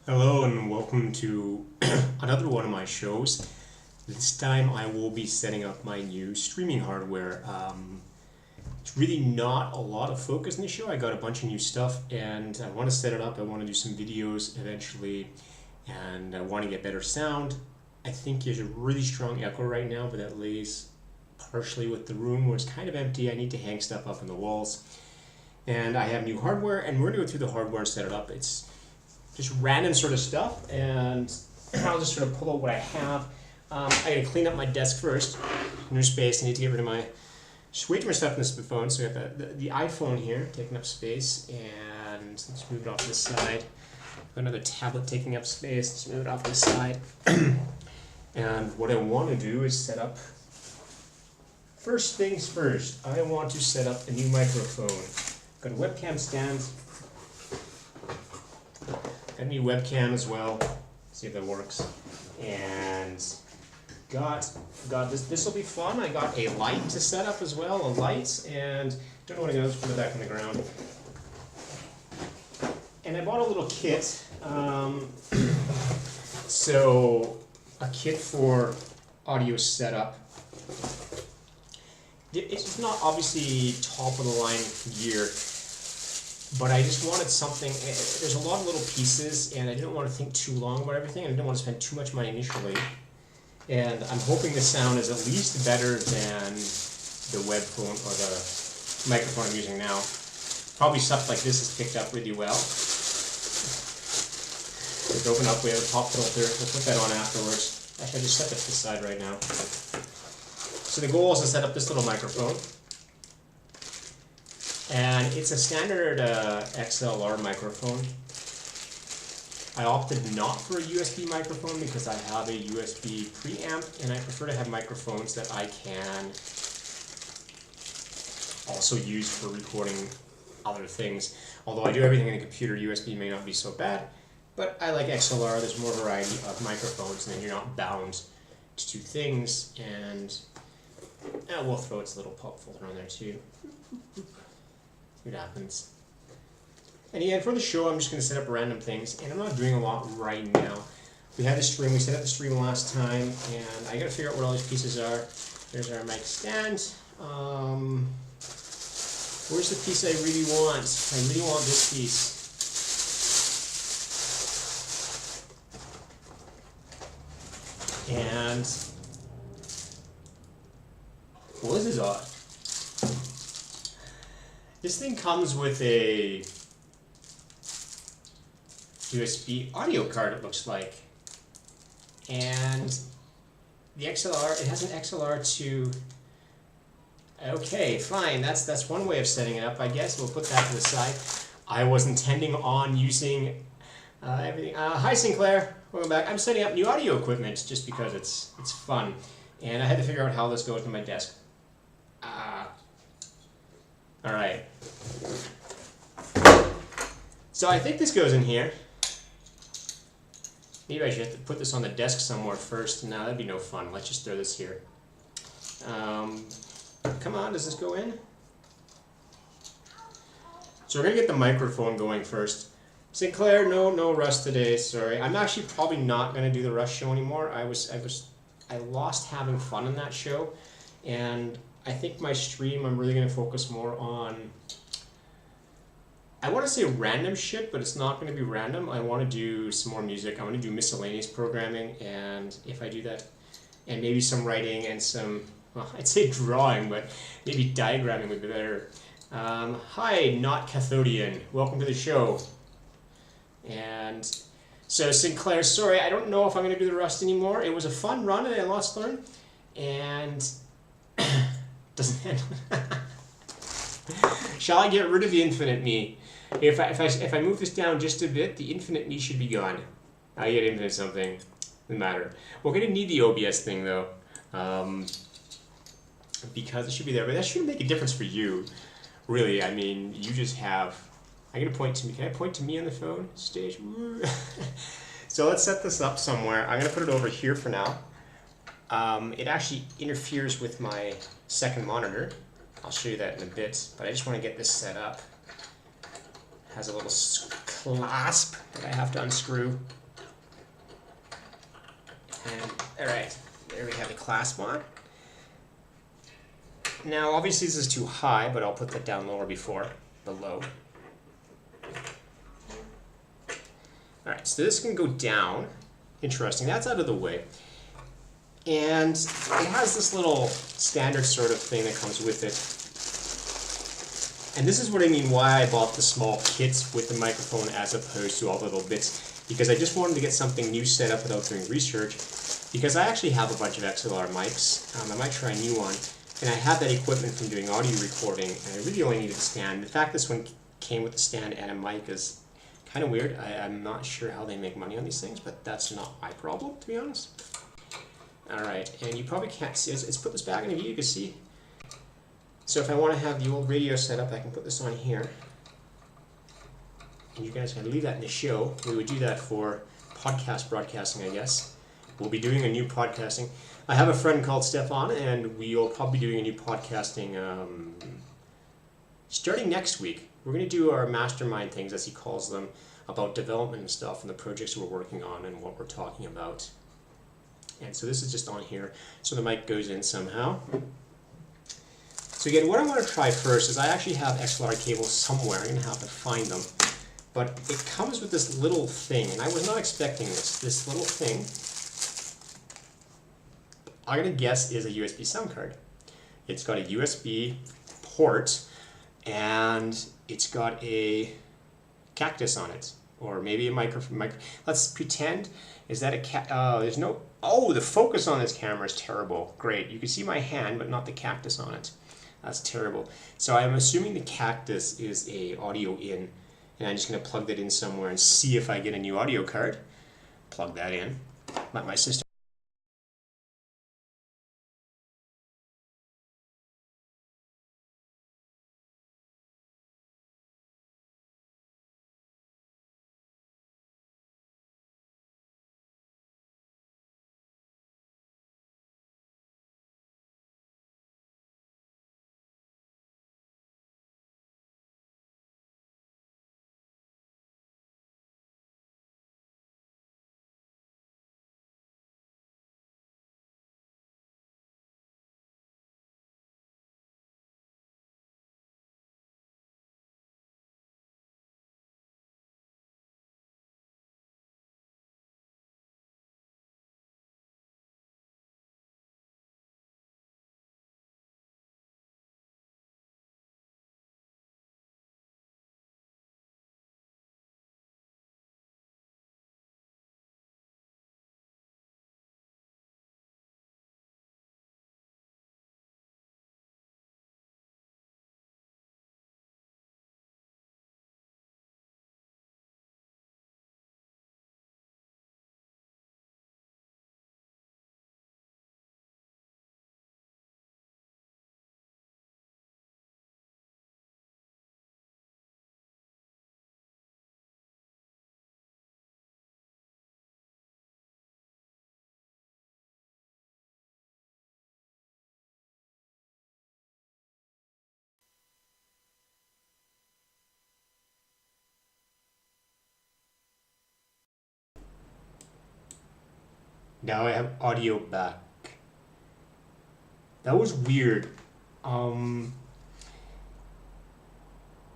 Hello and welcome to another one of my shows. This time I will be setting up my new streaming hardware. It's really not a lot of focus in the show. I got a bunch of new stuff and I want to set it up. I want to do some videos eventually and I want to get better sound. I think there's a really strong echo right now, but that lays partially with the room where it's kind of empty. I need to hang stuff up in the walls. And I have new hardware and we're going to go through the hardware and set it up. It's just random sort of stuff, and I'll just sort of pull out what I have. I gotta clean up my desk first. New space. I need to get rid of my way too much stuff in this phone. So I got the iPhone here taking up space, and let's move it off to the side. Got another tablet taking up space. Let's move it off to the side. And what I want to do is set up. First things first. I want to set up a new microphone. Got a webcam stand. Got a new webcam as well. See if that works. And got this. This will be fun. I got a light to set up as well, a light, and don't know what I got. Let's put it back on the ground. And I bought a little kit. So a kit for audio setup. It's not obviously top of the line gear. But I just wanted something, there's a lot of little pieces, and I didn't want to think too long about everything, and I didn't want to spend too much money initially. And I'm hoping the sound is at least better than the web phone or the microphone I'm using now. Probably stuff like this is picked up really well. Let's open up, we have a pop filter, we'll put that on afterwards. Actually, I just set that to the side right now. So the goal is to set up this little microphone. And it's a standard XLR microphone. I opted not for a USB microphone because I have a USB preamp, and I prefer to have microphones that I can also use for recording other things. Although I do everything in a computer, USB may not be so bad, but I like XLR. There's more variety of microphones, and then you're not bound to two things. And we'll throw its little pop filter on there too. See what happens. And again, for the show, I'm just going to set up random things, and I'm not doing a lot right now. We had the stream, we set up the stream last time, and I got to figure out what all these pieces are. There's our mic stand. Where's the piece I really want? I really want this piece. And, well, this is odd. This thing comes with a USB audio card, it looks like. And the XLR, it has an XLR to... Okay, fine, that's one way of setting it up, I guess. We'll put that to the side. I was intending on using everything. Hi Sinclair, welcome back. I'm setting up new audio equipment just because it's fun. And I had to figure out how this goes to my desk. Alright. So I think this goes in here. Maybe I should have to put this on the desk somewhere first. No, that'd be no fun. Let's just throw this here. Come on, does this go in? So we're going to get the microphone going first. Sinclair, no rush today, sorry. I'm actually probably not going to do the Rush show anymore. I lost having fun in that show. And I think my stream, I'm really going to focus more on, I want to say random shit, but it's not going to be random. I want to do some more music. I want to do miscellaneous programming, and if I do that, and maybe some writing and some, well, I'd say drawing, but maybe diagramming would be better. Hi, Not Cathodian. Welcome to the show. And so Sinclair, sorry, I don't know if I'm going to do the Rust anymore. It was a fun run and I lost learn, and doesn't handle it. Shall I get rid of the infinite me? If I move this down just a bit, the infinite me should be gone. I get infinite something. Doesn't matter. We're going to need the OBS thing though, because it should be there. But that shouldn't make a difference for you, really. I mean, you just have. I'm going to point to me. Can I point to me on the phone? Stage. So let's set this up somewhere. I'm going to put it over here for now. It actually interferes with my second monitor. I'll show you that in a bit, but I just want to get this set up. It has a little clasp that I have to unscrew. And all right, there we have the clasp on. Now, obviously this is too high, but I'll put that down lower before the low. All right, so this can go down. Interesting, that's out of the way. And it has this little standard sort of thing that comes with it. And this is what I mean why I bought the small kits with the microphone as opposed to all the little bits. Because I just wanted to get something new set up without doing research. Because I actually have a bunch of XLR mics. I might try a new one. And I had that equipment from doing audio recording, and I really only needed a stand. The fact this one came with a stand and a mic is kind of weird. I'm not sure how they make money on these things, but that's not my problem, to be honest. Alright, and you probably can't see, let's put this back in the view, you can see. So if I want to have the old radio set up, I can put this on here. And you guys can leave that in the show. We would do that for podcast broadcasting, I guess. We'll be doing a new podcasting. I have a friend called Stefan, and we'll probably be doing a new podcasting starting next week. We're going to do our mastermind things, as he calls them, about development and stuff and the projects we're working on and what we're talking about. And so this is just on here, so the mic goes in somehow. So again, what I want to try first is I actually have XLR cables somewhere. I'm going to have to find them. But it comes with this little thing, and I was not expecting this. This little thing, I'm going to guess, is a USB sound card. It's got a USB port, and it's got a cactus on it, or maybe a microphone. Let's pretend, is that a there's no, oh, the focus on this camera is terrible. Great, you can see my hand, but not the cactus on it. That's terrible. So I'm assuming the cactus is a audio in, and I'm just going to plug that in somewhere and see if I get a new audio card. Plug that in. Let my system. Now I have audio back. That was weird.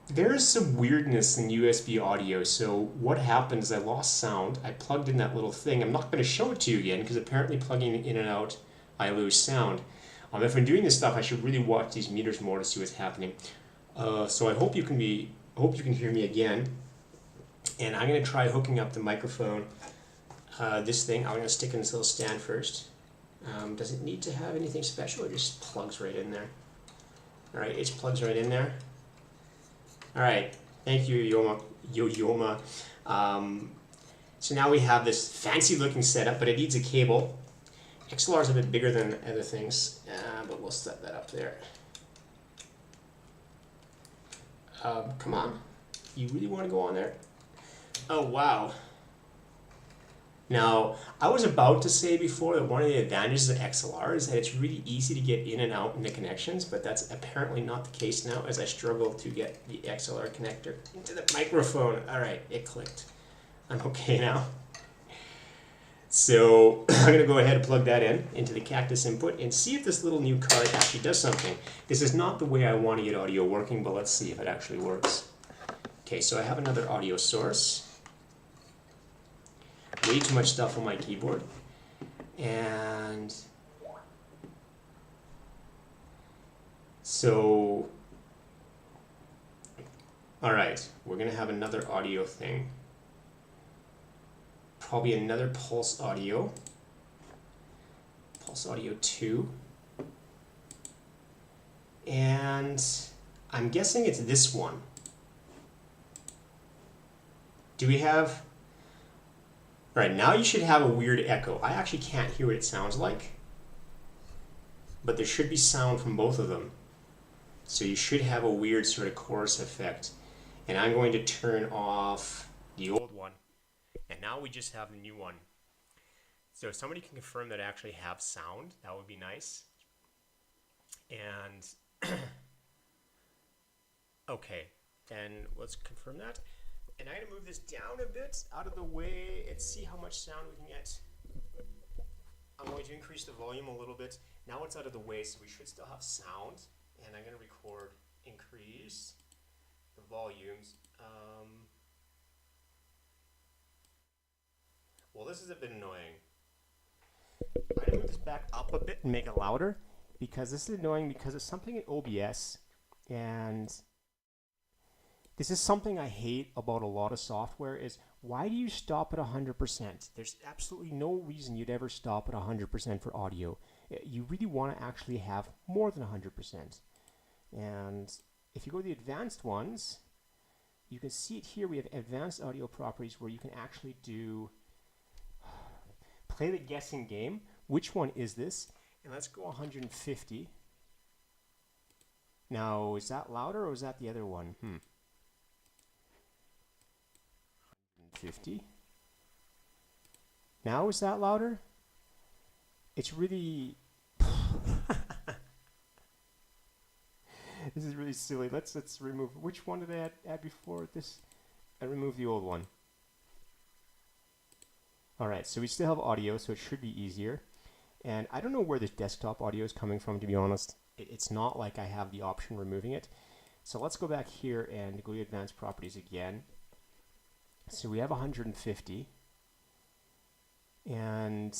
There is some weirdness in USB audio. So what happened is I lost sound. I plugged in that little thing. I'm not going to show it to you again because apparently plugging it in and out, I lose sound. If I'm doing this stuff, I should really watch these meters more to see what's happening. So I hope you can hear me again. And I'm going to try hooking up the microphone. This thing, I'm going to stick in this little stand first. Does it need to have anything special? It just plugs right in there. Alright, it plugs right in there. Alright, thank you, Yoma. So now we have this fancy looking setup, but it needs a cable. XLR is a bit bigger than other things, but we'll set that up there. Come on, you really want to go on there? Oh wow. Now, I was about to say before that one of the advantages of XLR is that it's really easy to get in and out in the connections, but that's apparently not the case now as I struggle to get the XLR connector into the microphone. All right, it clicked. I'm okay now. So I'm going to go ahead and plug that in into the Cactus input and see if this little new card actually does something. This is not the way I want to get audio working, but let's see if it actually works. Okay, so I have another audio source. Way too much stuff on my keyboard. And so, all right, we're going to have another audio thing. Probably another Pulse Audio 2. And I'm guessing it's this one. Do we have... All right, now you should have a weird echo. I actually can't hear what it sounds like, but there should be sound from both of them. So you should have a weird sort of chorus effect. And I'm going to turn off the old one. And now we just have the new one. So if somebody can confirm that I actually have sound, that would be nice. And okay, then let's confirm that. And I'm going to move this down a bit out of the way and see how much sound we can get. I'm going to increase the volume a little bit. Now it's out of the way, so we should still have sound. And I'm going to record increase the volumes. Well, this is a bit annoying. I'm going to move this back up a bit and make it louder, because this is annoying because it's something in OBS, and this is something I hate about a lot of software is, why do you stop at 100%? There's absolutely no reason you'd ever stop at 100% for audio. You really want to actually have more than 100%. And if you go to the advanced ones, you can see it here. We have advanced audio properties where you can actually play the guessing game. Which one is this? And let's go 150. Now, is that louder or is that the other one? 150. Now is that louder? It's really... This is really silly. Let's remove... Which one did I add before this? I removed the old one. Alright, so we still have audio, so it should be easier. And I don't know where this desktop audio is coming from, to be honest. It's not like I have the option removing it. So let's go back here and go to advanced properties again. So we have 150. And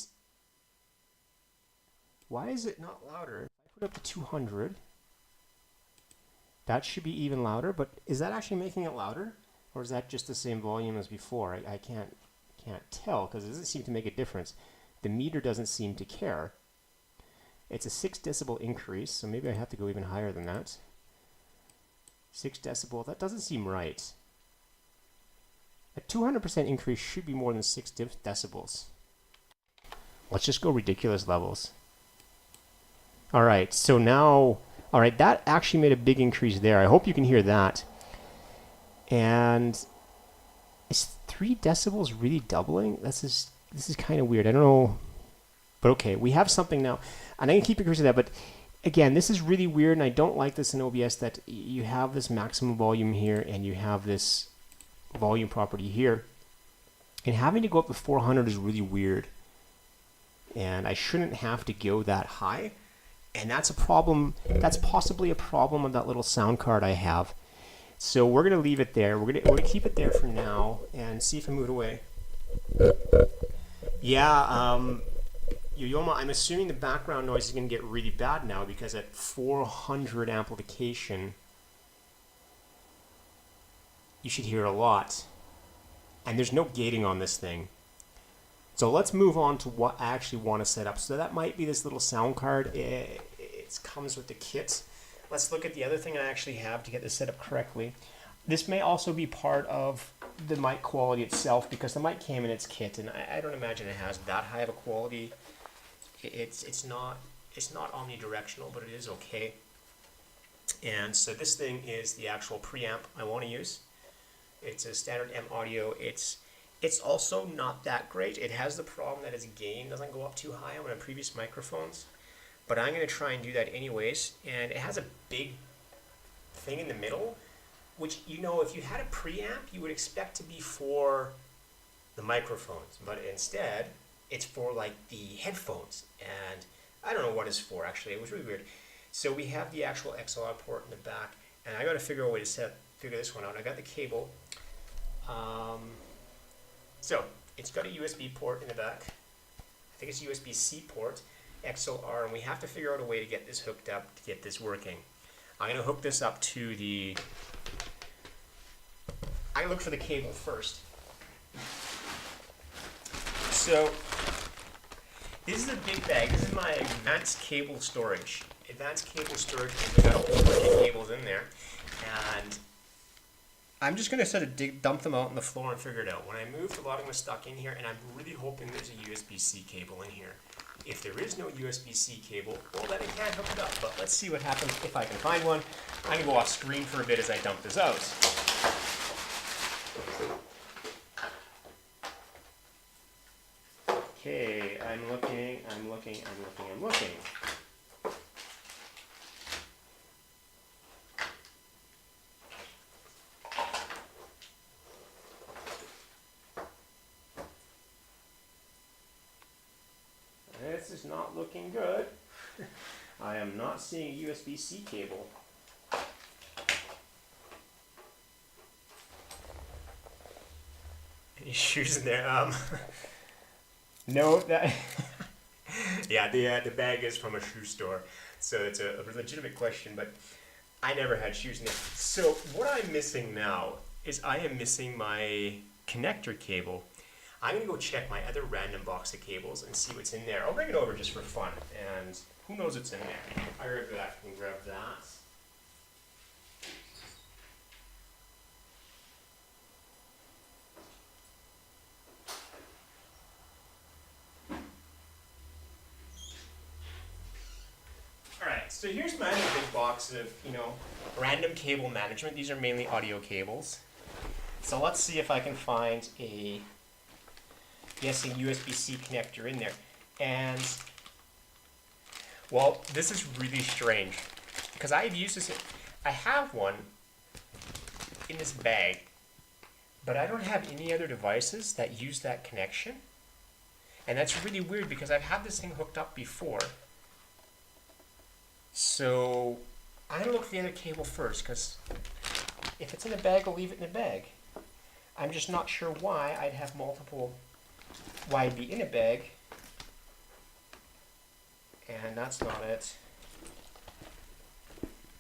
why is it not louder? If I put it up to 200, that should be even louder, but is that actually making it louder? Or is that just the same volume as before? I can't tell, because it doesn't seem to make a difference. The meter doesn't seem to care. It's a 6 decibel increase, so maybe I have to go even higher than that. 6 decibel, that doesn't seem right. A 200% increase should be more than 6 decibels. Let's just go ridiculous levels. Alright, so now, alright, that actually made a big increase there. I hope you can hear that. And is 3 decibels really doubling? This is kind of weird. I don't know. But okay, we have something now. And I can keep increasing that, but again, this is really weird, and I don't like this in OBS that you have this maximum volume here and you have this volume property here. And having to go up to 400 is really weird. And I shouldn't have to go that high. And that's a problem. That's possibly a problem of that little sound card I have. So we're going to leave it there. We're going to keep it there for now and see if I move it away. Yeah, Yoyoma, I'm assuming the background noise is going to get really bad now because at 400 amplification, you should hear a lot. And there's no gating on this thing. So let's move on to what I actually want to set up. So that might be this little sound card. It comes with the kit. Let's look at the other thing I actually have to get this set up correctly. This may also be part of the mic quality itself because the mic came in its kit, and I don't imagine it has that high of a quality. It's not omnidirectional, but it is okay. And so this thing is the actual preamp I want to use. It's a standard M audio. It's It's also not that great. It has the problem that its gain doesn't go up too high on my previous microphones. But I'm going to try and do that anyways. And it has a big thing in the middle, which, you know, if you had a preamp, you would expect to be for the microphones. But instead, it's for like the headphones. And I don't know what it's for, actually. It was really weird. So we have the actual XLR port in the back. And I got to figure out a way to figure this one out. I got the cable. So it's got a USB port in the back. I think it's a USB-C port, XLR, and we have to figure out a way to get this hooked up to get this working. I'm going to hook this up to the... I look for the cable first. So this is a big bag. This is my advanced cable storage. Advanced cable storage, we've got a whole bunch of cables in there. And I'm just going to sort of dump them out on the floor and figure it out. When I moved, a lot of them were stuck in here, and I'm really hoping there's a USB-C cable in here. If there is no USB-C cable, well, then I can't hook it up. But let's see what happens if I can find one. I'm going to go off screen for a bit as I dump this out. Okay, I'm looking. This is not looking good. I am not seeing a USB-C cable. Any shoes in there? No, that. Yeah, the bag is from a shoe store, so it's a legitimate question. But I never had shoes in there. So what I'm missing now is I am missing my connector cable. I'm going to go check my other random box of cables and see what's in there. I'll bring it over just for fun, and who knows what's in there. I'll grab that and grab that. Alright, so here's my other big box of, random cable management. These are mainly audio cables. So let's see if I can find a USB-C connector in there. And, well, this is really strange, because I've used this, I have one in this bag, but I don't have any other devices that use that connection. And that's really weird, because I've had this thing hooked up before. So I'm going to look for the other cable first, because if it's in the bag, I'll leave it in the bag. I'm just not sure why I'd have why it'd be in a bag. And that's not it.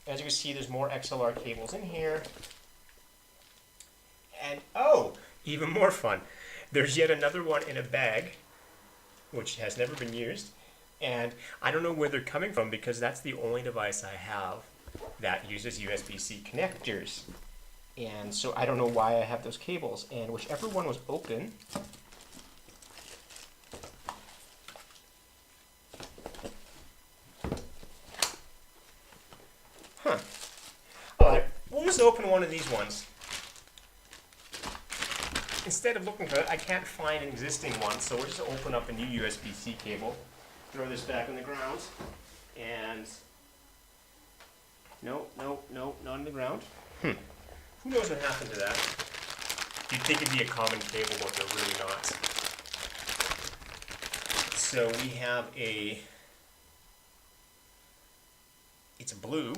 As you can see, there's more XLR cables in here. And, oh, even more fun. There's yet another one in a bag, which has never been used. And I don't know where they're coming from, because that's the only device I have that uses USB-C connectors. And so I don't know why I have those cables. And whichever one was open, alright, we'll just open one of these ones. Instead of looking for it, I can't find an existing one, so we'll just open up a new USB-C cable. Throw this back on the ground, and no, not on the ground. Who knows what happened to that? You'd think it'd be a common cable, but they're really not. So we have it's blue.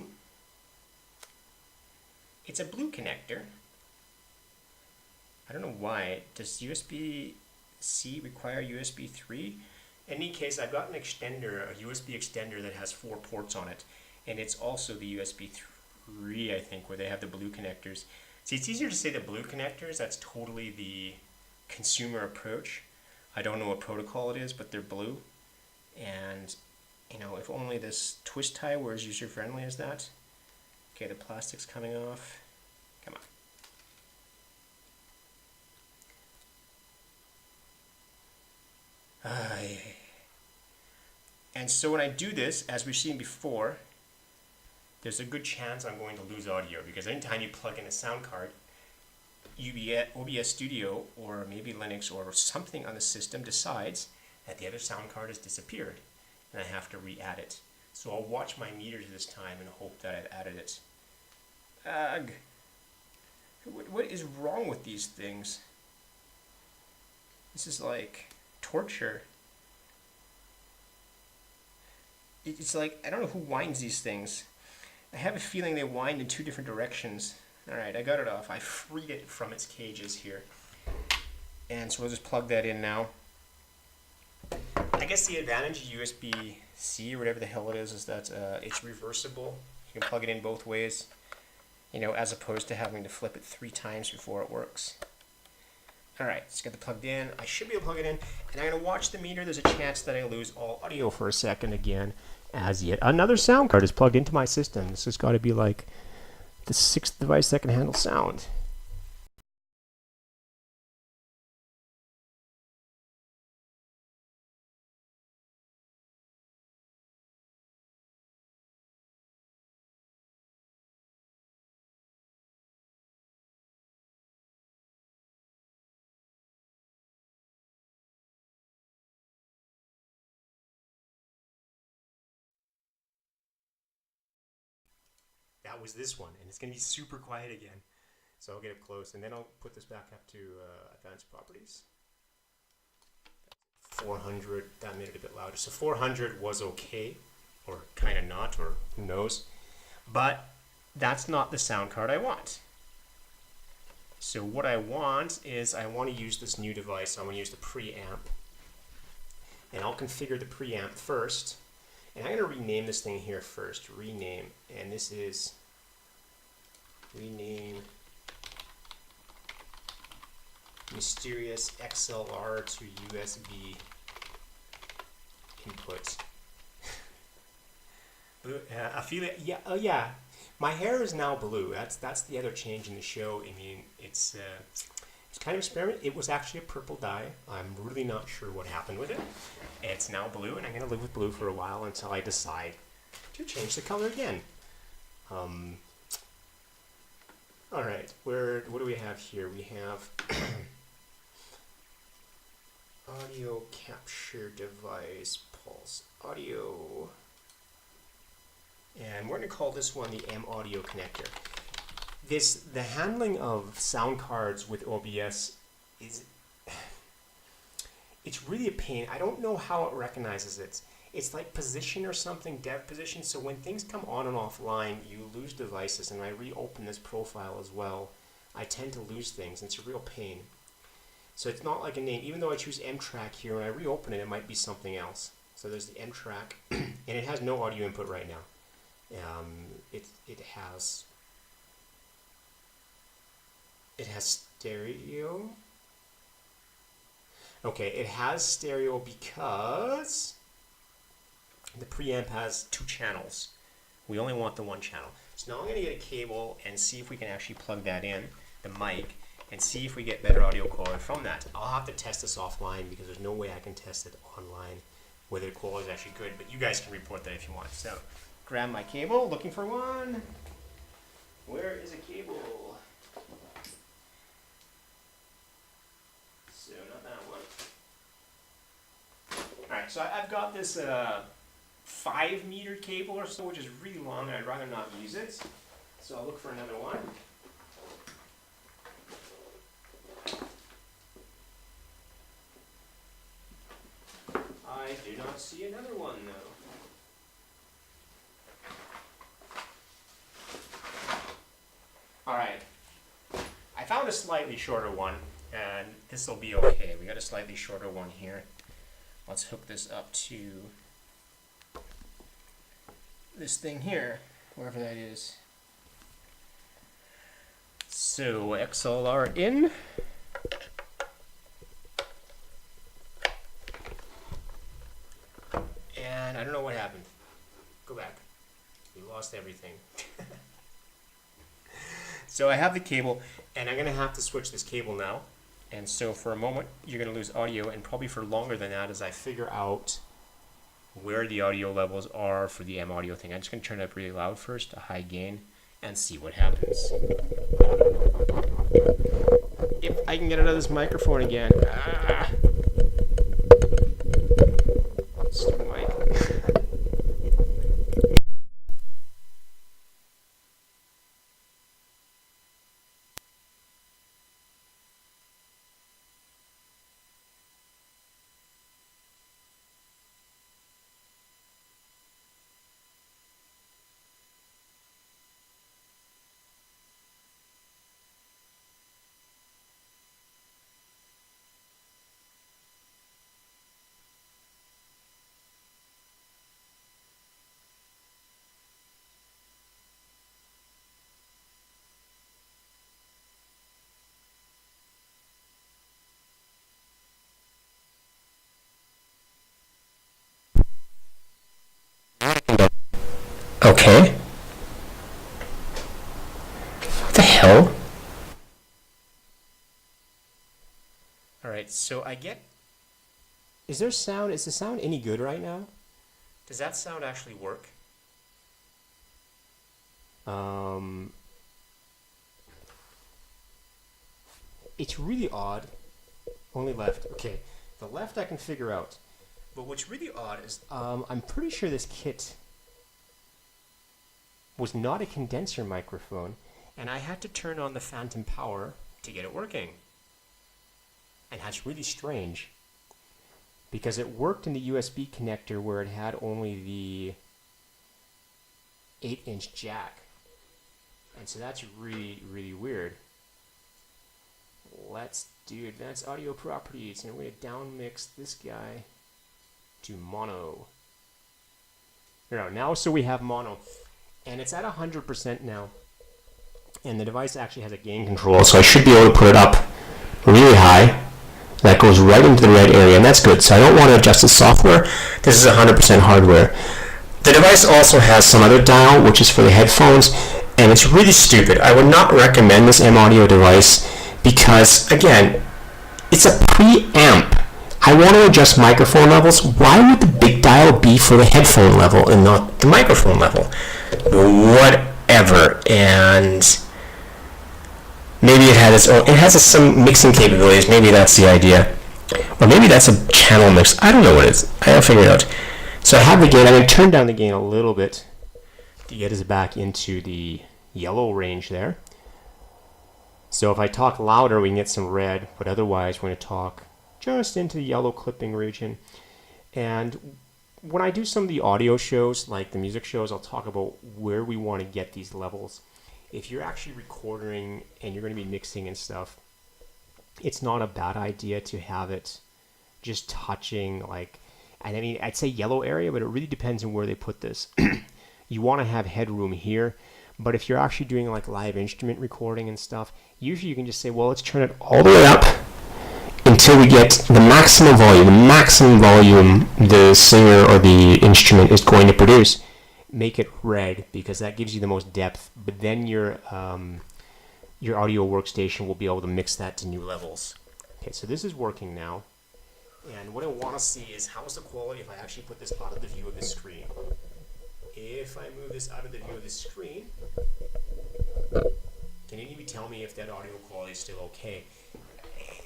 It's a blue connector. I don't know why. Does USB-C require USB 3? In any case, I've got an extender, a USB extender that has 4 ports on it, and it's also the USB 3, I think, where they have the blue connectors. See, it's easier to say the blue connectors. That's totally the consumer approach. I don't know what protocol it is, but they're blue. And, if only this twist tie were as user-friendly as that. Okay, the plastic's coming off. Come on. And so when I do this, as we've seen before, there's a good chance I'm going to lose audio, because anytime you plug in a sound card, OBS Studio or maybe Linux or something on the system decides that the other sound card has disappeared and I have to re-add it. So I'll watch my meters this time and hope that I've added it. Ugh. What is wrong with these things? This is like torture. It's like, I don't know who winds these things. I have a feeling they wind in two different directions. Alright, I got it off. I freed it from its cages here. And so we'll just plug that in now. I guess the advantage of USB-C or whatever the hell it is that it's reversible. You can plug it in both ways, you know, as opposed to having to flip it 3 times before it works. Alright, let's get it plugged in. I should be able to plug it in. And I'm going to watch the meter. There's a chance that I lose all audio for a second again, as yet another sound card is plugged into my system. This has got to be like the 6th device that can handle sound. That was this one, and it's going to be super quiet again. So I'll get up close, and then I'll put this back up to advanced properties. 400, that made it a bit louder. So 400 was okay, or kind of not, or who knows. But that's not the sound card I want. So what I want is I want to use this new device. I want to use the preamp. And I'll configure the preamp first. And I'm going to rename this thing here first. Rename. And this is rename mysterious XLR to USB input. I feel it. Yeah. Oh yeah. My hair is now blue. That's the other change in the show. I mean, it's kind of experiment. It was actually a purple dye. I'm really not sure what happened with it. It's now blue, and I'm going to live with blue for a while until I decide to change the color again. All right, what do we have here? We have audio capture device, pulse audio. And we're going to call this one the M audio connector. The handling of sound cards with OBS it's really a pain. I don't know how it recognizes it. It's like position or something, dev position. So when things come on and offline, you lose devices. And I reopen this profile as well, I tend to lose things. It's a real pain. So it's not like a name. Even though I choose M-Track here, when I reopen it, it might be something else. So there's the M-Track, and it has no audio input right now. It has stereo. Okay, it has stereo because the preamp has 2 channels. We only want the 1 channel. So now I'm going to get a cable and see if we can actually plug that in, the mic, and see if we get better audio quality from that. I'll have to test this offline because there's no way I can test it online whether the quality is actually good, but you guys can report that if you want. So, grab my cable, looking for one. Where is a cable? So, not that one. Alright, so I've got this 5-meter cable or so, which is really long, and I'd rather not use it. So I'll look for another one. I do not see another one, though. Alright, I found a slightly shorter one, and this will be okay. We got a slightly shorter one here. Let's hook this up to this thing here, wherever that is. So XLR in. And I don't know what happened. Go back. We lost everything. So I have the cable, and I'm going to have to switch this cable now. And so for a moment, you're going to lose audio, and probably for longer than that as I figure out where the audio levels are for the M audio thing. I'm just going to turn it up really loud first, a high gain, and see what happens. if I can get it out of this microphone again. Stupid mic. Okay. What the hell? Alright, so I get... Is the sound any good right now? Does that sound actually work? It's really odd. Only left. Okay, the left I can figure out. But what's really odd is I'm pretty sure this kit was not a condenser microphone, and I had to turn on the phantom power to get it working. And that's really strange, because it worked in the USB connector where it had only the 8-inch jack. And so that's really, really weird. Let's do advanced audio properties, and we're going to down mix this guy to mono. Now so we have mono, and it's at 100% now, and the device actually has a gain control, so I should be able to put it up really high. That goes right into the red area, and that's good. So I don't want to adjust the software. This is 100% hardware. The device also has some other dial, which is for the headphones, and it's really stupid. I would not recommend this M-Audio device because, again, it's a preamp. I want to adjust microphone levels. Why would the big dial be for the headphone level and not the microphone level? Whatever. And maybe it has some mixing capabilities. Maybe that's the idea. Or maybe that's a channel mix. I don't know what it is. I'll figure it out. So I have the gain. I'm going to turn down the gain a little bit to get us back into the yellow range there. So if I talk louder, we can get some red, but otherwise we're going to talk just into the yellow clipping region. And when I do some of the audio shows, like the music shows, I'll talk about where we want to get these levels. If you're actually recording and you're going to be mixing and stuff, it's not a bad idea to have it just touching, like, and I mean, I'd say yellow area, but it really depends on where they put this. You want to have headroom here, but if you're actually doing like live instrument recording and stuff, usually you can just say, well, let's turn it all the way up until we get the maximum volume the singer or the instrument is going to produce. Make it red because that gives you the most depth, but then your audio workstation will be able to mix that to new levels. Okay, so this is working now, and what I want to see is how is the quality if I actually put this out of the view of the screen. If I move this out of the view of the screen, can you maybe tell me if that audio quality is still okay?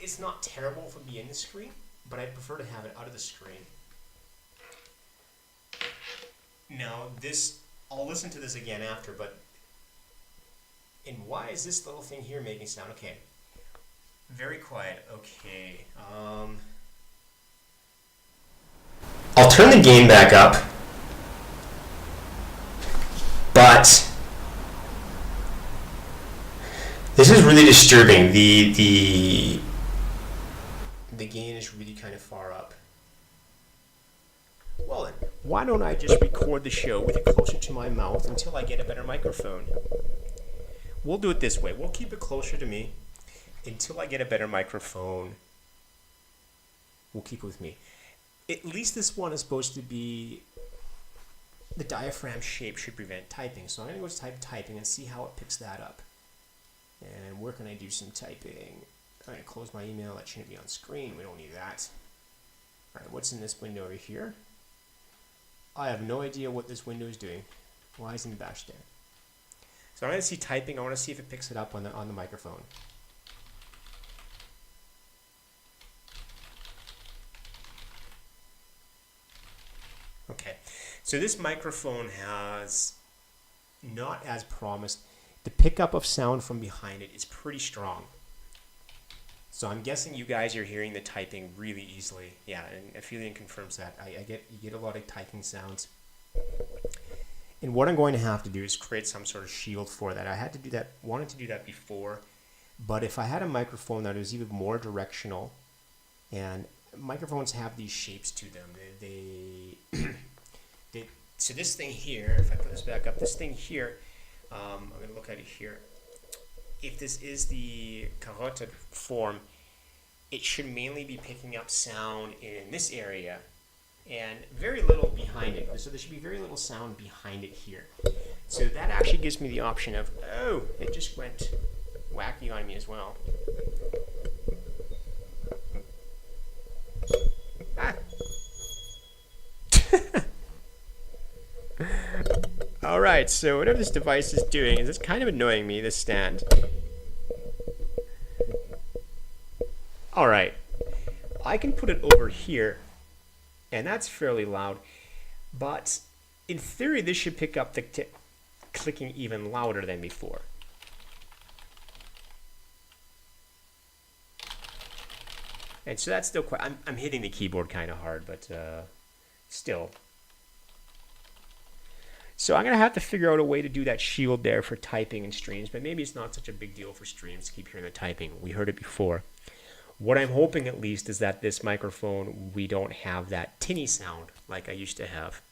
It's not terrible for me in the screen, but I prefer to have it out of the screen. Now this, I'll listen to this again after, but, and why is this little thing here making sound? Okay, very quiet, okay. I'll turn the gain back up, but this is really disturbing. The gain is really kind of far up. Well then, why don't I just record the show with it closer to my mouth until I get a better microphone? We'll do it this way. We'll keep it closer to me until I get a better microphone. We'll keep it with me. At least this one is supposed to be, the diaphragm shape should prevent typing. So I'm going to go to typing and see how it picks that up. And where can I do some typing? I'm going to close my email. That shouldn't be on screen. We don't need that. All right, what's in this window over here? I have no idea what this window is doing. Why isn't it bashed there? So I'm going to see typing. I want to see if it picks it up on the microphone. So this microphone has, not as promised, the pickup of sound from behind it is pretty strong. So I'm guessing you guys are hearing the typing really easily. Yeah, and Aphelion confirms that. You get a lot of typing sounds. And what I'm going to have to do is create some sort of shield for that. I had to do that, wanted to do that before, but if I had a microphone that was even more directional, and microphones have these shapes to them, so this thing here, if I put this back up, this thing here, I'm going to look at it here. If this is the carotid form, it should mainly be picking up sound in this area and very little behind it. So there should be very little sound behind it here. So that actually gives me the option of, oh, it just went wacky on me as well. Ah. Alright, so whatever this device is doing is it's kind of annoying me, this stand. Alright, I can put it over here, and that's fairly loud, but in theory this should pick up the clicking even louder than before. And so that's still quite, I'm hitting the keyboard kind of hard, but still. So I'm going to have to figure out a way to do that shield there for typing and streams, but maybe it's not such a big deal for streams to keep hearing the typing. We heard it before. What I'm hoping at least is that this microphone, we don't have that tinny sound like I used to have.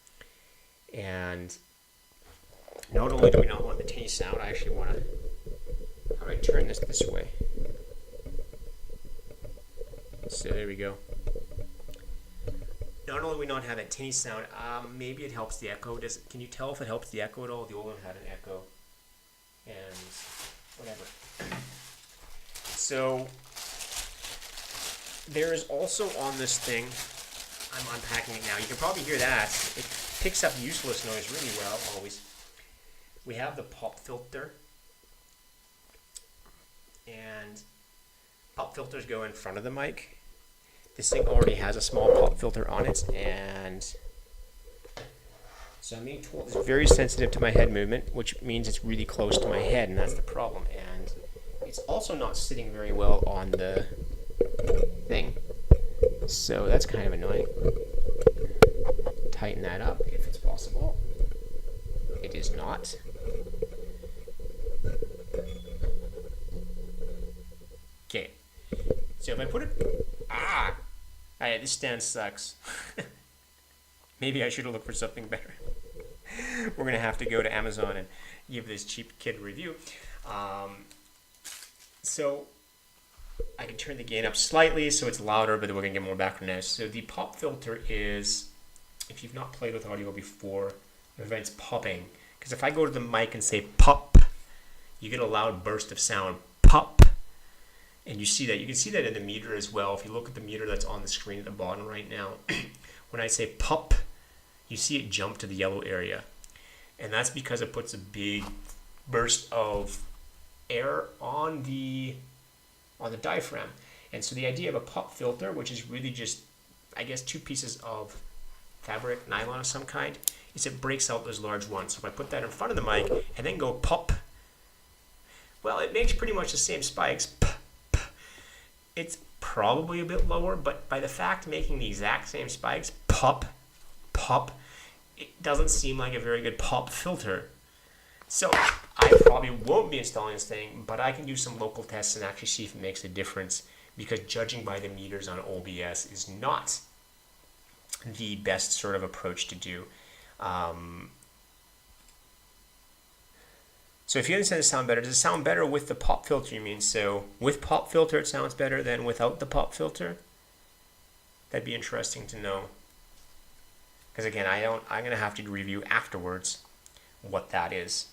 And not only do we not want the tinny sound, I actually want to, how do I turn this way? So there we go. Not only do we not have that tinny sound, maybe it helps the echo. Can you tell if it helps the echo at all? The old one had an echo. And whatever. So there is also on this thing, I'm unpacking it now. You can probably hear that. It picks up useless noise really well, always. We have the pop filter. And pop filters go in front of the mic. This thing already has a small pop filter on it, and so I'm being told it's very sensitive to my head movement, which means it's really close to my head, and that's the problem. And it's also not sitting very well on the thing, so that's kind of annoying. Tighten that up if it's possible. It is not. Okay, so if I put it, this stand sucks. Maybe I should have looked for something better. We're gonna have to go to Amazon and give this cheap kid a review. So I can turn the gain up slightly so it's louder, but then we're gonna get more background noise. So the pop filter is, if you've not played with audio before, it prevents popping. Because if I go to the mic and say pop, you get a loud burst of sound, pop. And you see that. You can see that in the meter as well. If you look at the meter that's on the screen at the bottom right now, when I say pop, you see it jump to the yellow area. And that's because it puts a big burst of air on the diaphragm. And so the idea of a pop filter, which is really just, I guess, two pieces of fabric, nylon of some kind, is it breaks out those large ones. So if I put that in front of the mic and then go pop, well, it makes pretty much the same spikes. It's probably a bit lower, but by the fact making the exact same spikes, pop, pop, it doesn't seem like a very good pop filter. So I probably won't be installing this thing, but I can do some local tests and actually see if it makes a difference, because judging by the meters on OBS is not the best sort of approach to do. So if you understand it sound better, does it sound better with the pop filter, you mean? So with pop filter it sounds better than without the pop filter? That'd be interesting to know. Because again, I'm going to have to review afterwards what that is.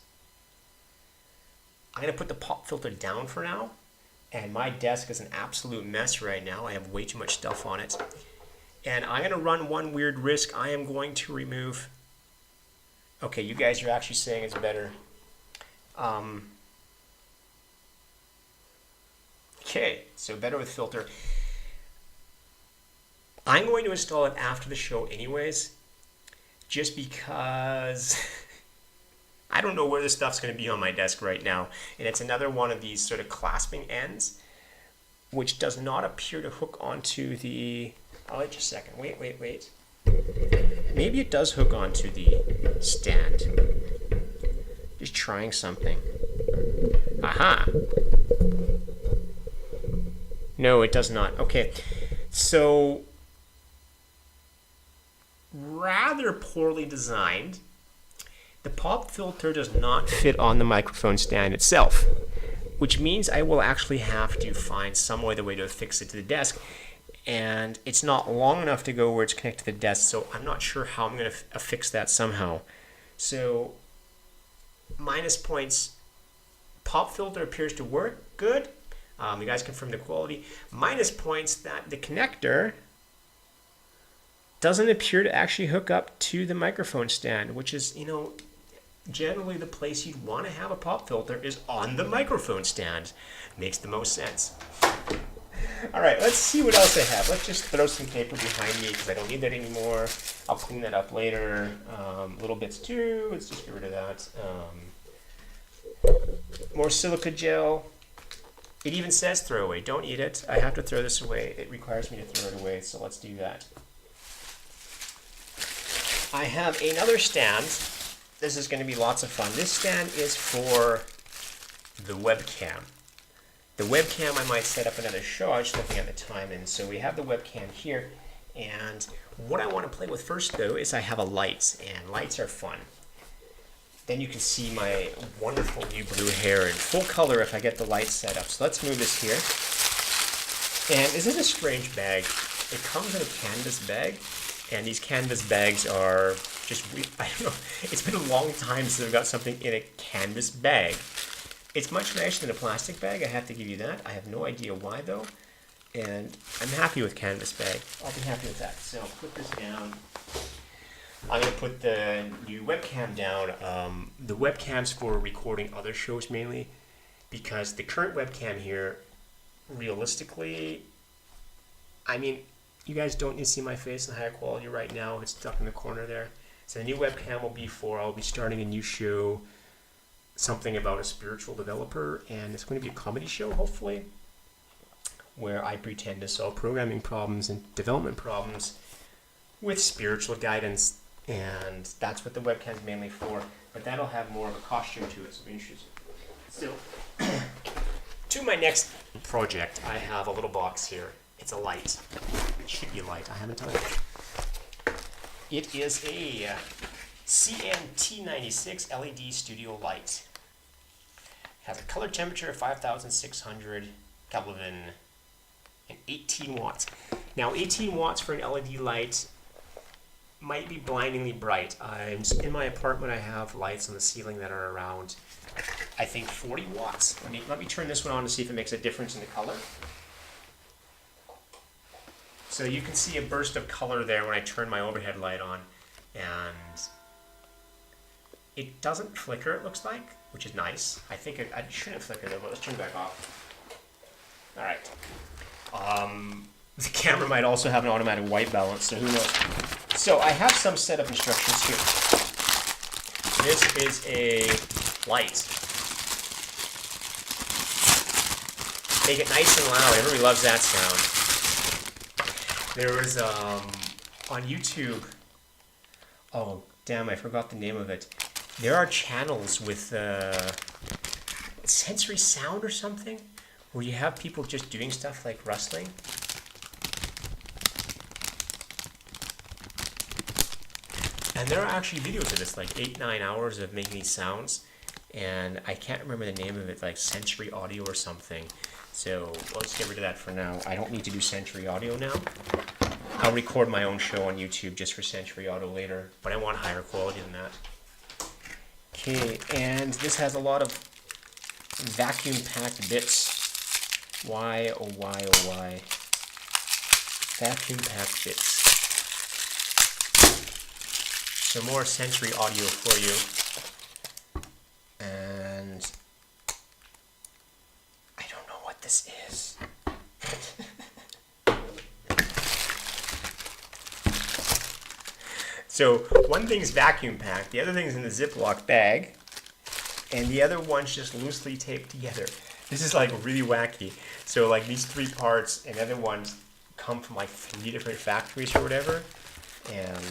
I'm going to put the pop filter down for now. And my desk is an absolute mess right now. I have way too much stuff on it. And I'm going to run one weird risk. I am going to remove... Okay, you guys are actually saying it's better. Okay, so better with filter. I'm going to install it after the show anyways. just because I don't know where this stuff's going to be on my desk right now. And it's another one of these sort of clasping ends, which does not appear to hook onto the... Oh, wait just a second. Wait. Maybe it does hook onto the stand. Just trying something. Aha! No, it does not. Okay, so rather poorly designed. The pop filter does not fit on the microphone stand itself, which means I will actually have to find some other way to affix it to the desk, and it's not long enough to go where it's connected to the desk, so I'm not sure how I'm going to affix that somehow. So, minus points. Pop filter appears to work good. You guys confirm the quality. Minus points that the connector doesn't appear to actually hook up to the microphone stand, which is, generally the place you'd want to have a pop filter is on the microphone stand. Makes the most sense. All right, let's see what else I have. Let's just throw some paper behind me because I don't need that anymore. I'll clean that up later. Little bits too. Let's just get rid of that. More silica gel. It even says throw away. Don't eat it. I have to throw this away. It requires me to throw it away, so let's do that. I have another stand. This is going to be lots of fun. This stand is for the webcam. The webcam I might set up another show. I was just looking at the time, and so we have the webcam here. And what I want to play with first, though, is I have a light, and lights are fun. Then you can see my wonderful new blue hair in full color if I get the lights set up. So let's move this here. And this is a strange bag. It comes in a canvas bag, and these canvas bags are just, I don't know, it's been a long time since I've got something in a canvas bag. It's much nicer than a plastic bag, I have to give you that. I have no idea why though, and I'm happy with canvas bag. I'll be happy with that. So I'll put this down. I'm going to put the new webcam down. The webcam's for recording other shows mainly, because the current webcam here, realistically, I mean, you guys don't need to see my face in higher quality right now. It's stuck in the corner there. So the new webcam will be for, I'll be starting a new show, something about a spiritual developer, and it's going to be a comedy show, hopefully, where I pretend to solve programming problems and development problems with spiritual guidance, and that's what the webcam is mainly for, but that'll have more of a costume to it, so be interesting. So, to my next project, I have a little box here. It's a light. It should be a light. I haven't done it. It is a CNT96 LED studio light. It has a color temperature of 5,600 Kelvin and 18 watts. Now, 18 watts for an LED light might be blindingly bright. In my apartment, I have lights on the ceiling that are around, I think, 40 watts. Let me turn this one on to see if it makes a difference in the color. So you can see a burst of color there when I turn my overhead light on, and it doesn't flicker, it looks like, which is nice. I think it shouldn't flicker though, but let's turn it back off. All right. The camera might also have an automatic white balance, so who knows. So I have some setup instructions here. This is a light. Make it nice and loud. Everybody loves that sound. There was, on YouTube, oh, damn, I forgot the name of it. There are channels with sensory sound or something, where you have people just doing stuff like rustling. And there are actually videos of this, like 8-9 hours of making these sounds, and I can't remember the name of it, like sensory audio or something. So let's get rid of that for now. I don't need to do sensory audio now. I'll record my own show on YouTube just for sensory audio later, but I want higher quality than that. Okay, and this has a lot of vacuum-packed bits. Why, oh why, oh why. Vacuum-packed bits. Some more sensory audio for you. And I don't know what this is. So one thing's vacuum packed, the other thing's in the Ziploc bag, and the other one's just loosely taped together. This is like really wacky. So like these 3 parts and the other ones come from like 3 different factories or whatever. And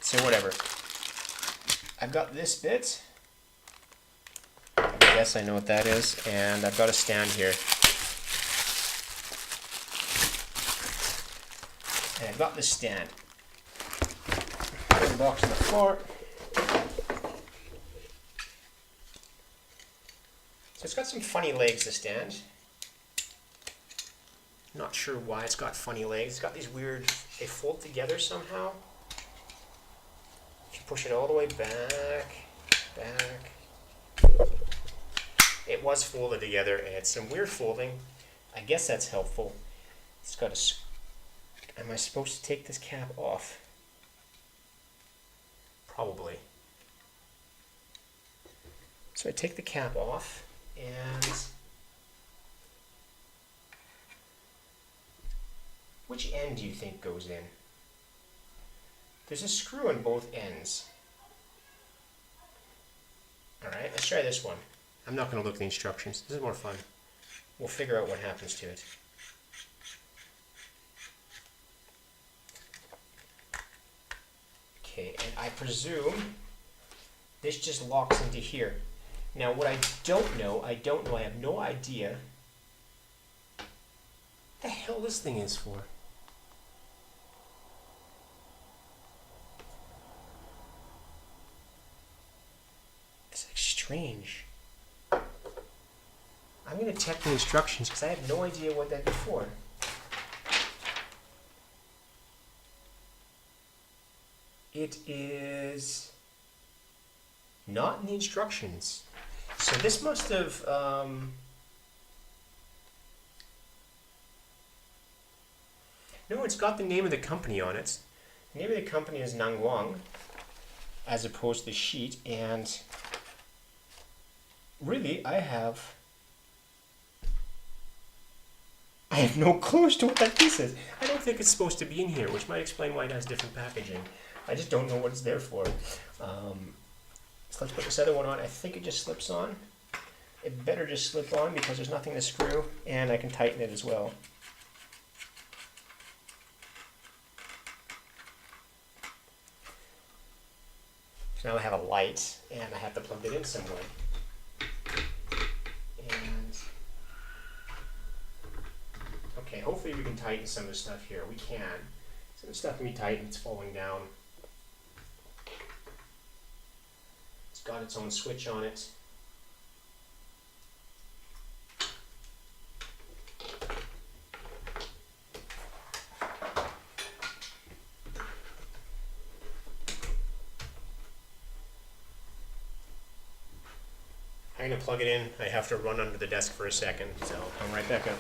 so whatever. I've got this bit. I guess I know what that is. And I've got a stand here. And I've got this stand. Put the box on the floor. So it's got some funny legs, the stand. Not sure why it's got funny legs. It's got these weird, they fold together somehow. If you push it all the way back, it was folded together, and it's some weird folding. I guess that's helpful. It's got a, am I supposed to take this cap off? Probably. So I take the cap off, and which end do you think goes in? There's a screw on both ends. Alright, let's try this one. I'm not going to look at the instructions. This is more fun. We'll figure out what happens to it. Okay, and I presume this just locks into here. Now what I don't know, I have no idea what the hell this thing is for. It's like strange. I'm going to check the instructions because I have no idea what that'd be for. It is not in the instructions. So this must have no, it's got the name of the company on it. The name of the company is Nangwang, as opposed to Sheet, and really I have no clue as to what that piece is. I don't think it's supposed to be in here, which might explain why it has different packaging. I just don't know what it's there for. So let's put this other one on. I think it just slips on. It better just slip on because there's nothing to screw, and I can tighten it as well. So now I have a light, and I have to plug it in some way. And okay, hopefully we can tighten some of the stuff here. We can. Some of the stuff can be tightened. It's falling down. It's got its own switch on it. I'm going to plug it in. I have to run under the desk for a second, so I'll come right back up.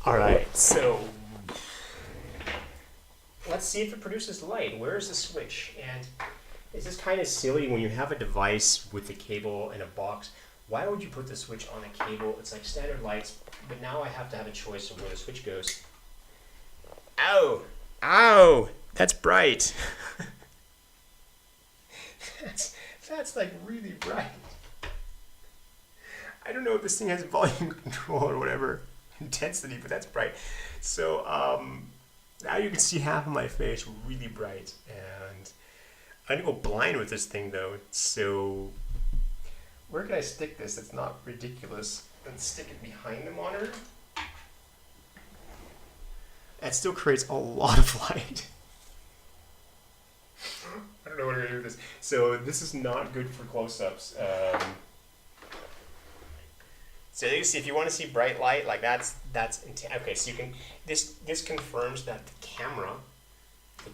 Alright, so let's see if it produces light. Where is the switch? And this is kind of silly when you have a device with a cable and a box. Why would you put the switch on a cable? It's like standard lights, but now I have to have a choice of where the switch goes. Ow! Ow! That's bright. That's like really bright. I don't know if this thing has volume control or whatever intensity, but that's bright. So now you can see half of my face really bright, and I'm gonna go blind with this thing though. So where can I stick this? It's not ridiculous. Let's stick it behind the monitor. That still creates a lot of light. I don't know what I'm gonna do with this. So this is not good for close-ups. So you see, if you want to see bright light, like that's okay. So you can this confirms that the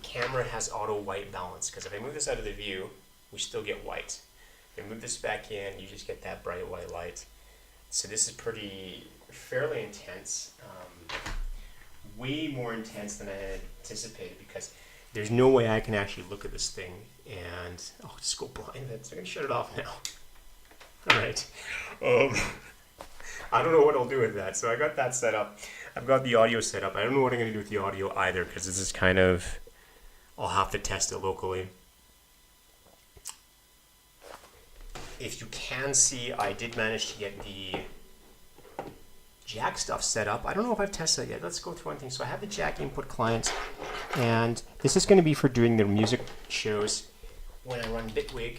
camera has auto white balance, because if I move this out of the view, we still get white. If I move this back in, you just get that bright white light. So this is fairly intense. Way more intense than I had anticipated, because there's no way I can actually look at this thing and I'll just go blind. So I'm gonna shut it off now. All right. I don't know what I'll do with that. So I got that set up. I've got the audio set up. I don't know what I'm going to do with the audio either, because this is kind of, I'll have to test it locally. If you can see, I did manage to get the jack stuff set up. I don't know if I've tested it yet. Let's go through one thing. So I have the jack input client, and this is going to be for doing the music shows when I run Bitwig.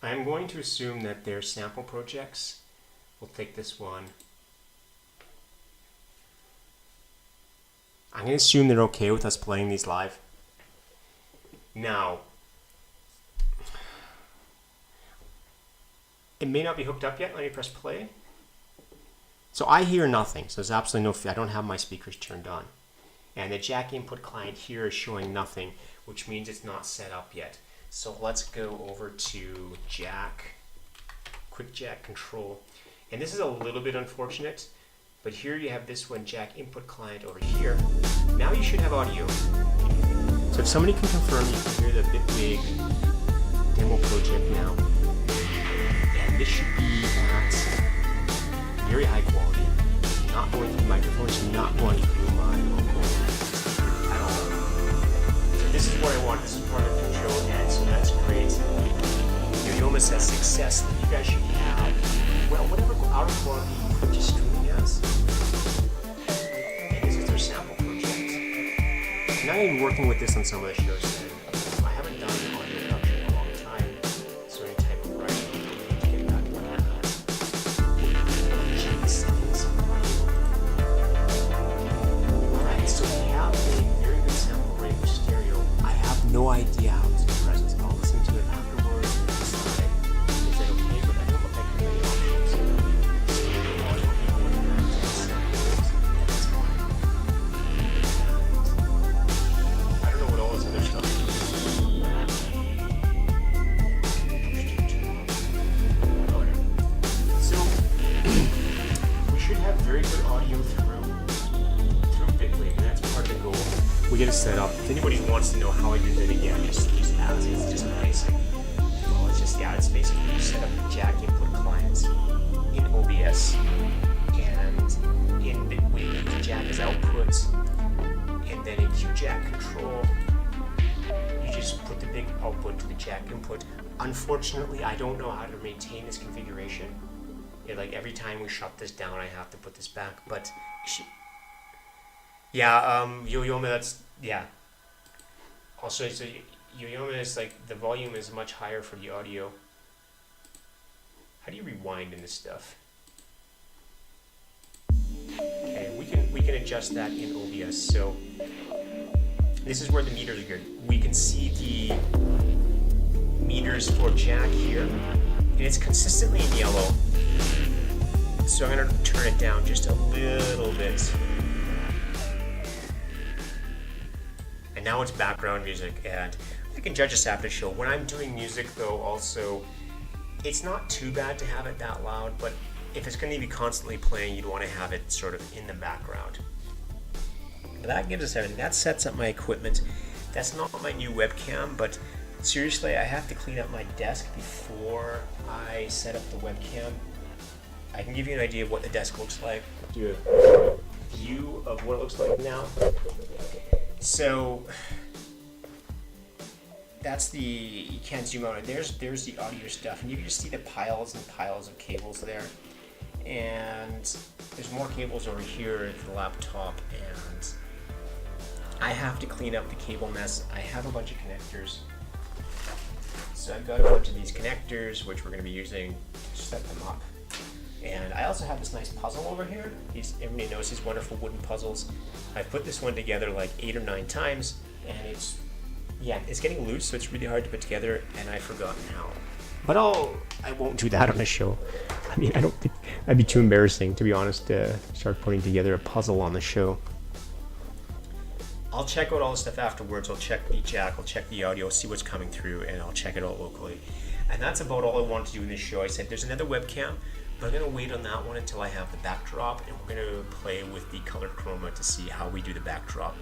I'm going to assume that their sample projects. We'll take this one. I'm going to assume they're okay with us playing these live. Now, it may not be hooked up yet. Let me press play. So I hear nothing. So there's absolutely no, I don't have my speakers turned on. And the jack input client here is showing nothing, which means it's not set up yet. So let's go over to jack, quick jack control. And this is a little bit unfortunate, but here you have this one, jack input client over here. Now you should have audio. So if somebody can confirm, you can hear the Bitwig demo project now. And this should be at very high quality. Not going through microphones, not going through my local at all. So this is what I want. This is part of the control head. So that's great. Yo-Yoma says success. You guys should have, well, whatever outer quality you put your streaming as. And this is their sample project. Now I'm working with this on some of the shows. I haven't done audio production in a long time. So any type of writing, I need to get back to that. Alright, so we have a very good sample rate for stereo. I have no idea how this compresses. I'll listen to it afterwards and decide is it okay, but I don't look like many options. I don't know what all this other stuff is. So we should have very good audio through Bitwig, and that's part of the goal. We get it set up. If anybody wants to know how I do that again, just ask. It's just basic. Well, it's just, yeah, it's basically you set up the jack input clients in OBS, and in Bitwig, the jack is outputs, and then in Q-jack control, you just put the big output to the jack input. Unfortunately, I don't know how to maintain this configuration. Like every time we shut this down, I have to put this back. But yeah, Yo-Yoma, that's, yeah. Also, so Yo-Yoma is like, the volume is much higher for the audio. How do you rewind in this stuff? Okay, we can adjust that in OBS. So this is where the meters are good. We can see the meters for jack here, and it's consistently in yellow. So I'm going to turn it down just a little bit. And now it's background music, and I can judge this after the show. When I'm doing music though, also, it's not too bad to have it that loud, but if it's going to be constantly playing, you'd want to have it sort of in the background. That gives us everything. That sets up my equipment. That's not my new webcam, but seriously, I have to clean up my desk before I set up the webcam. I can give you an idea of what the desk looks like. Do a view of what it looks like now. So that's the, you can't zoom out. There's the audio stuff, and you can just see the piles and piles of cables there. And there's more cables over here at the laptop, and I have to clean up the cable mess. I have a bunch of connectors. So I've got a bunch of these connectors, which we're going to be using to set them up. And I also have this nice puzzle over here. Everybody knows these wonderful wooden puzzles. I put this one together like 8 or 9 times, and it's getting loose, so it's really hard to put together, and I've forgotten how. But I won't do that on a show. I mean, I don't think that'd be too embarrassing, to be honest, to start putting together a puzzle on the show. I'll check out all the stuff afterwards. I'll check the jack, I'll check the audio, see what's coming through, and I'll check it out locally. And that's about all I wanted to do in this show. I said there's another webcam, but I'm going to wait on that one until I have the backdrop, and we're going to play with the color chroma to see how we do the backdrop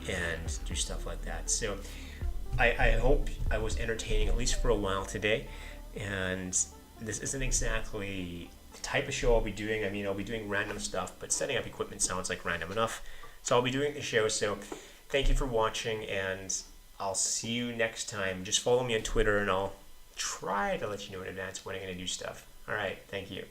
and do stuff like that. So I hope I was entertaining, at least for a while today. and this isn't exactly the type of show I'll be doing. I mean, I'll be doing random stuff, but setting up equipment sounds like random enough. So I'll be doing the show. So thank you for watching, and I'll see you next time. Just follow me on Twitter, and I'll try to let you know in advance when I'm going to do stuff. All right, thank you.